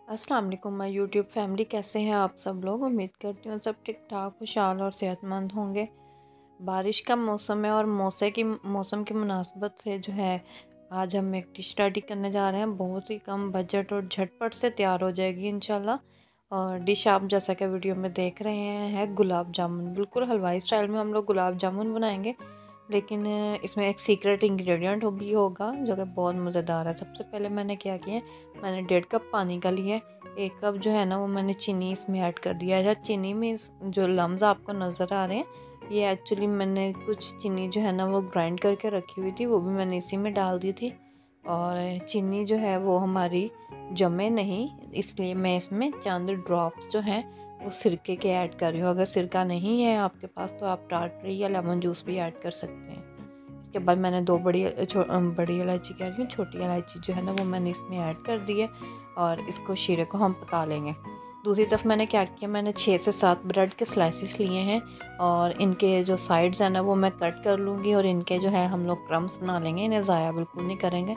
अस्सलाम वालेकुम my YouTube family, कैसे हैं आप सब लोग। उम्मीद करती हूँ सब ठीक ठाक खुशहाल और सेहतमंद होंगे। बारिश का मौसम है और मौसम की मुनासबत से जो है आज हम एक डिश रेडी करने जा रहे हैं। बहुत ही कम बजट और झटपट से तैयार हो जाएगी इंशाल्लाह। और डिश आप जैसा कि वीडियो में देख रहे हैं है गुलाब जामुन। बिल्कुल हलवाई स्टाइल में हम लोग गुलाब जामुन बनाएंगे, लेकिन इसमें एक सीक्रेट इंग्रेडिएंट भी होगा जो कि बहुत मज़ेदार है। सबसे पहले मैंने क्या किया, मैंने 1.5 कप पानी का लिया, 1 कप जो है ना वो मैंने चीनी इसमें ऐड कर दिया है। चीनी में जो लम्स आपको नज़र आ रहे हैं, ये एक्चुअली मैंने कुछ चीनी जो है ना वो ग्राइंड करके रखी हुई थी, वो भी मैंने इसी में डाल दी थी। और चीनी जो है वो हमारी जमे नहीं, इसलिए मैं इसमें चंद ड्रॉप्स जो हैं वो सिरके के ऐड कर रही हूँ। अगर सिरका नहीं है आपके पास तो आप टाटरी या लेमन जूस भी ऐड कर सकते हैं। इसके बाद मैंने दो बड़ी इलायची कह रही हूँ, छोटी इलायची जो है ना वो मैंने इसमें ऐड कर दी है और इसको शीरे को हम पका लेंगे। दूसरी तरफ मैंने क्या किया, मैंने 6 से 7 ब्रेड के स्लाइसिस लिए हैं और इनके जो साइड्स हैं ना वो मैं कट कर लूँगी और इनके जो है हम लोग क्रम्स बना लेंगे, इन्हें ज़ाया बिल्कुल नहीं करेंगे।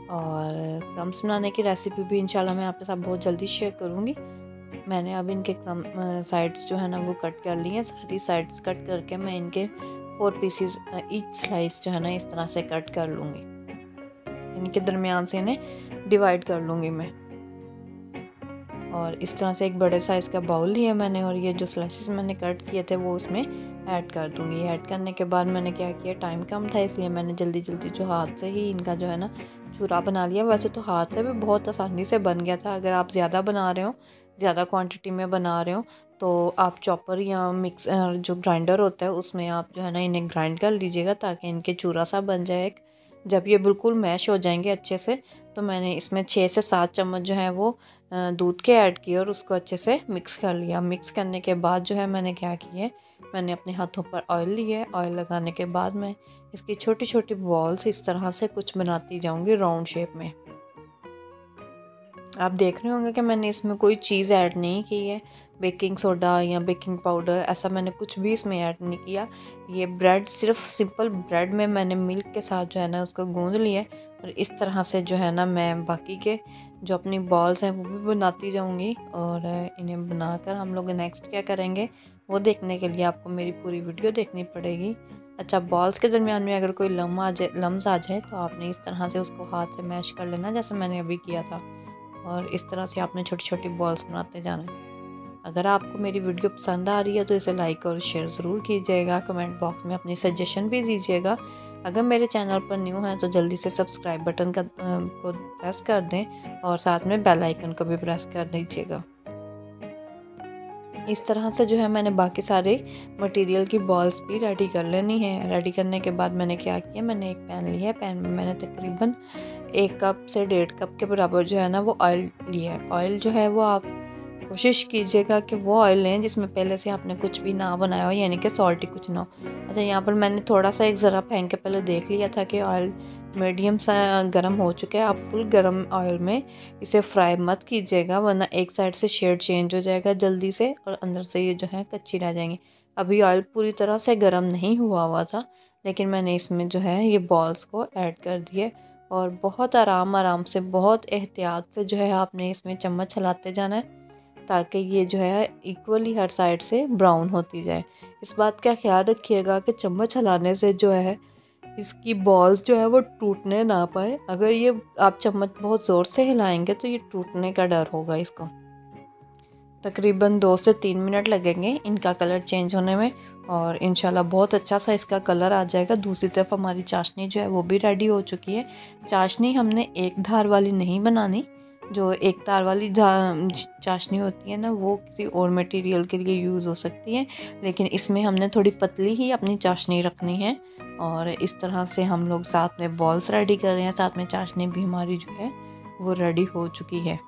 और क्रम्स बनाने की रेसिपी भी इंशाल्लाह मैं आपके साथ बहुत जल्दी शेयर करूँगी। मैंने अब इनके साइड्स जो है ना वो कट कर ली हैं। सारी साइड्स कट करके मैं इनके 4 पीसीज ईच स्लाइस जो है ना इस तरह से कट कर लूँगी। इनके दरमियान से इन्हें डिवाइड कर लूँगी मैं। और इस तरह से एक बड़े साइज़ का बाउल लिया मैंने और ये जो स्लाइसेस मैंने कट किए थे वो उसमें ऐड कर दूँगी। ऐड करने के बाद मैंने क्या किया, टाइम कम था इसलिए मैंने जल्दी जल्दी जो हाथ से ही इनका जो है ना चूरा बना लिया। वैसे तो हाथ से भी बहुत आसानी से बन गया था। अगर आप ज़्यादा बना रहे हो, ज़्यादा क्वांटिटी में बना रहे हो, तो आप चॉपर या जो ग्राइंडर होता है उसमें आप जो है ना इन्हें ग्राइंड कर लीजिएगा ताकि इनके चूरा सा बन जाए। जब ये बिल्कुल मैश हो जाएंगे अच्छे से तो मैंने इसमें 6 से 7 चम्मच जो है वो दूध के ऐड किए और उसको अच्छे से मिक्स कर लिया। मिक्स करने के बाद जो है मैंने क्या किया, मैंने अपने हाथों पर ऑयल लिया। ऑयल लगाने के बाद मैं इसकी छोटी छोटी बॉल्स इस तरह से कुछ बनाती जाऊंगी राउंड शेप में। आप देख रहे होंगे कि मैंने इसमें कोई चीज़ ऐड नहीं की है, बेकिंग सोडा या बेकिंग पाउडर ऐसा मैंने कुछ भी इसमें ऐड नहीं किया। ये ब्रेड सिर्फ सिंपल ब्रेड में मैंने मिल्क के साथ जो है ना उसको गूंद लिया और इस तरह से जो है ना मैं बाकी के जो अपनी बॉल्स हैं वो भी बनाती जाऊंगी। और इन्हें बनाकर हम लोग नेक्स्ट क्या करेंगे वो देखने के लिए आपको मेरी पूरी वीडियो देखनी पड़ेगी। अच्छा, बॉल्स के दरमियान में अगर कोई लम्स आ जाए तो आपने इस तरह से उसको हाथ से मैश कर लेना जैसे मैंने अभी किया था। और इस तरह से आपने छोटी छोटी बॉल्स बनाते जाना है। अगर आपको मेरी वीडियो पसंद आ रही है तो इसे लाइक और शेयर ज़रूर कीजिएगा। कमेंट बॉक्स में अपनी सजेशन भी दीजिएगा। अगर मेरे चैनल पर न्यू हैं तो जल्दी से सब्सक्राइब बटन को प्रेस कर दें और साथ में बेल आइकन को भी प्रेस कर दीजिएगा। इस तरह से जो है मैंने बाकी सारे मटेरियल की बॉल्स भी रेडी कर लेनी है। रेडी करने के बाद मैंने क्या किया, मैंने एक पैन लिया है। पैन में मैंने तकरीबन 1 कप से 1.5 कप के बराबर जो है ना वो ऑयल लिया है। ऑयल जो है वो आप कोशिश कीजिएगा कि वो ऑयल लें जिसमें पहले से आपने कुछ भी ना बनाया हो, यानी कि सॉल्टी कुछ ना हो। अच्छा, यहाँ पर मैंने थोड़ा सा एक ज़रा फेंक के पहले देख लिया था कि ऑयल मीडियम सा गर्म हो चुका है। आप फुल गर्म ऑयल में इसे फ्राई मत कीजिएगा वरना एक साइड से शेड चेंज हो जाएगा जल्दी से और अंदर से ये जो है कच्ची रह जाएंगी। अभी ऑयल पूरी तरह से गर्म नहीं हुआ था, लेकिन मैंने इसमें जो है ये बॉल्स को ऐड कर दिए और बहुत आराम आराम से बहुत एहतियात से जो है आपने इसमें चम्मच चलाते जाना है ताकि ये जो है इक्वली हर साइड से ब्राउन होती जाए। इस बात का ख्याल रखिएगा कि चम्मच चलाने से जो है इसकी बॉल्स जो है वो टूटने ना पाए। अगर ये आप चम्मच बहुत ज़ोर से हिलाएंगे तो ये टूटने का डर होगा इसको। तकरीबन 2 से 3 मिनट लगेंगे इनका कलर चेंज होने में और इंशाल्लाह बहुत अच्छा सा इसका कलर आ जाएगा। दूसरी तरफ हमारी चाशनी जो है वो भी रेडी हो चुकी है। चाशनी हमने एक धार वाली नहीं बनानी, जो एक तार वाली चाशनी होती है ना वो किसी और मटेरियल के लिए यूज़ हो सकती है, लेकिन इसमें हमने थोड़ी पतली ही अपनी चाशनी रखनी है। और इस तरह से हम लोग साथ में बॉल्स रेडी कर रहे हैं, साथ में चाशनी भी हमारी जो है वो रेडी हो चुकी है।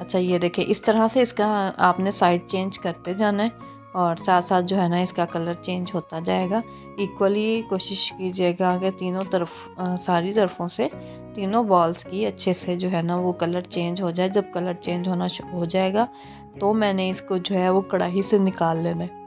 अच्छा, ये देखिए इस तरह से इसका आपने साइड चेंज करते जाना है और साथ साथ जो है ना इसका कलर चेंज होता जाएगा। इक्वली कोशिश कीजिएगा कि तीनों तरफ सारी तरफों से तीनों बॉल्स की अच्छे से जो है ना वो कलर चेंज हो जाए। जब कलर चेंज होना हो जाएगा तो मैंने इसको जो है वो कढ़ाई से निकाल लेना है।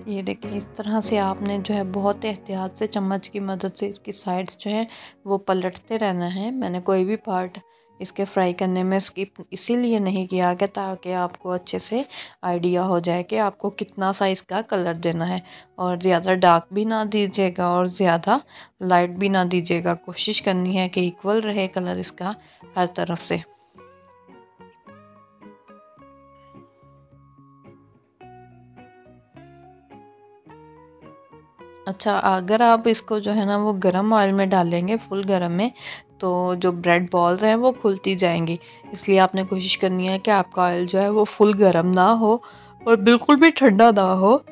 ये देखिए इस तरह से आपने जो है बहुत एहतियात से चम्मच की मदद से इसकी साइड्स जो है वो पलटते रहना है। मैंने कोई भी पार्ट इसके फ्राई करने में स्किप इसीलिए नहीं किया कि ताकि आपको अच्छे से आइडिया हो जाए कि आपको कितना सा इसका कलर देना है, और ज़्यादा डार्क भी ना दीजिएगा और ज़्यादा लाइट भी ना दीजिएगा। कोशिश करनी है कि इक्वल रहे कलर इसका हर तरफ से। अच्छा, अगर आप इसको जो है ना वो गरम ऑयल में डालेंगे, फुल गरम में, तो जो ब्रेड बॉल्स हैं वो खुलती जाएंगी। इसलिए आपने कोशिश करनी है कि आपका ऑयल जो है वो फुल गरम ना हो और बिल्कुल भी ठंडा ना हो।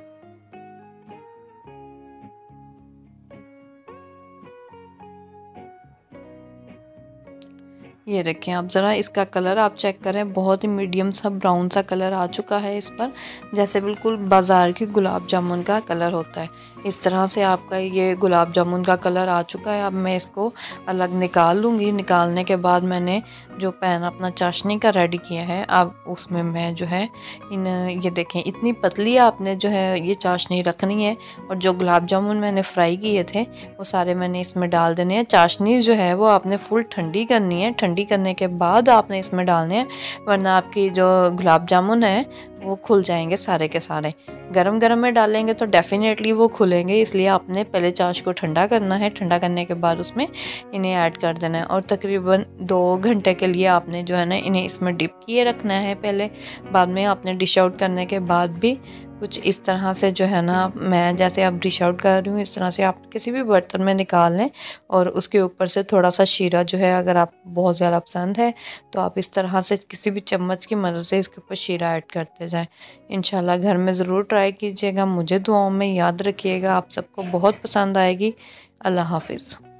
ये देखें आप ज़रा इसका कलर आप चेक करें, बहुत ही मीडियम सा ब्राउन सा कलर आ चुका है इस पर, जैसे बिल्कुल बाज़ार की गुलाब जामुन का कलर होता है। इस तरह से आपका ये गुलाब जामुन का कलर आ चुका है। अब मैं इसको अलग निकाल लूँगी। निकालने के बाद मैंने जो पैन अपना चाशनी का रेडी किया है, अब उसमें मैं जो है ये देखें इतनी पतली आपने जो है ये चाशनी रखनी है, और जो गुलाब जामुन मैंने फ्राई किए थे वो सारे मैंने इसमें डाल देने हैं। चाशनी जो है वो आपने फुल ठंडी करनी है, ठंडी करने के बाद आपने इसमें डालने हैं, वरना आपकी जो गुलाब जामुन है वो खुल जाएंगे सारे के सारे। गरम गरम में डालेंगे तो डेफिनेटली वो खुलेंगे, इसलिए आपने पहले चाश को ठंडा करना है। ठंडा करने के बाद उसमें इन्हें ऐड कर देना है, और तकरीबन 2 घंटे के लिए आपने जो है ना इन्हें इसमें डिप किए रखना है पहले। बाद में आपने डिश आउट करने के बाद भी कुछ इस तरह से जो है ना, मैं जैसे अब डिश आउट कर रही हूँ इस तरह से आप किसी भी बर्तन में निकाल लें, और उसके ऊपर से थोड़ा सा शीरा जो है, अगर आप बहुत ज़्यादा पसंद है तो आप इस तरह से किसी भी चम्मच की मदद से इसके ऊपर शीरा ऐड करते जाएं। इंशाल्लाह घर में ज़रूर ट्राई कीजिएगा, मुझे दुआओं में याद रखिएगा, आप सबको बहुत पसंद आएगी। अल्लाह हाफिज़।